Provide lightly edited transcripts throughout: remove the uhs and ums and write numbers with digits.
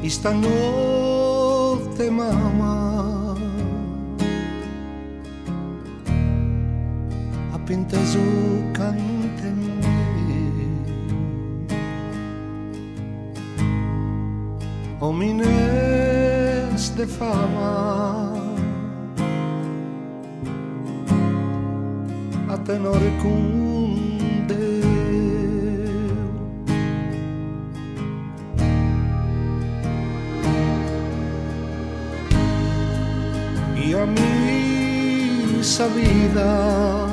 Esta notte mamma ha pinteso cante in me, homines de fama a tenore con Deo. Y a mí esa vida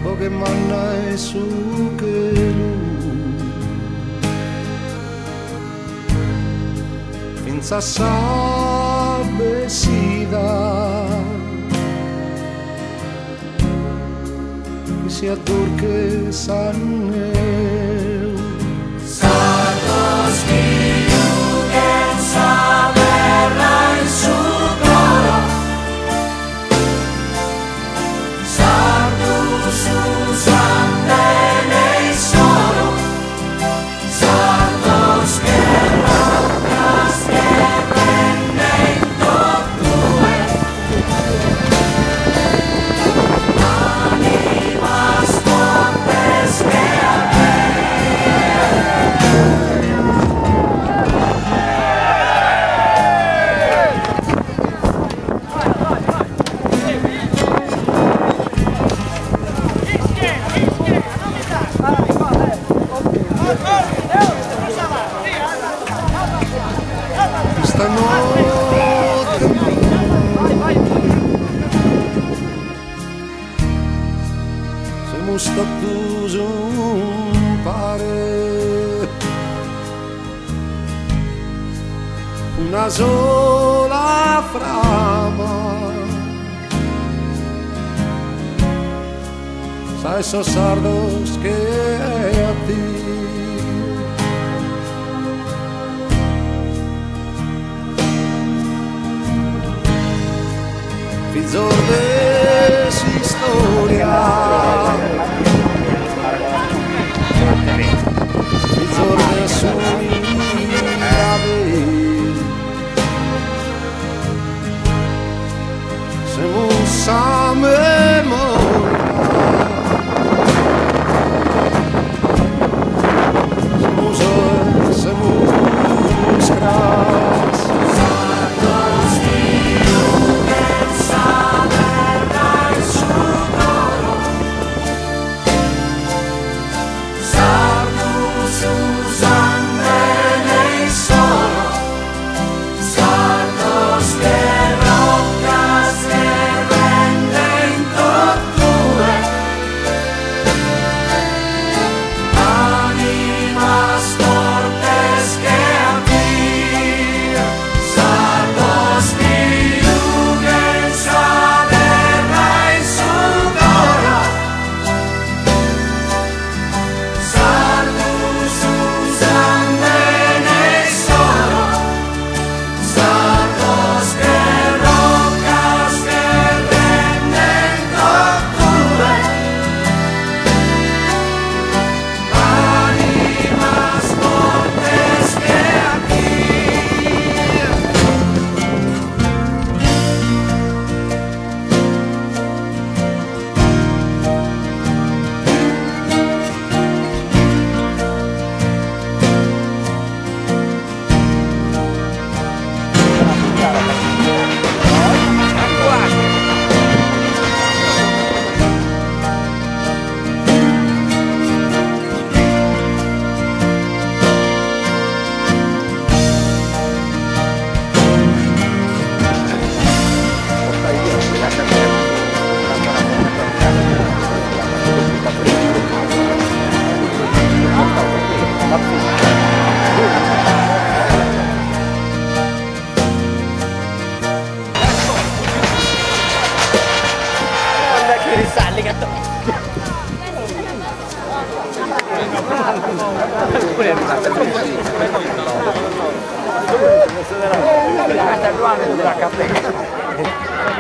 lo que manda es su querer, finza sabesida que sia turque saneu Sardos saberla in su coro, Sardus usam nei solo, Sardos che rabbas che nei tue, animas fortes che stanotte siamo stati un pare, una sola frama, sai so sardos che a ti Fizzordes historia, Fizzordes unidade, semus a memoria, semus gras.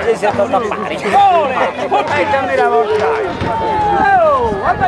Lei si è fatto a pari. Portai dammi la mortale. Oh, guarda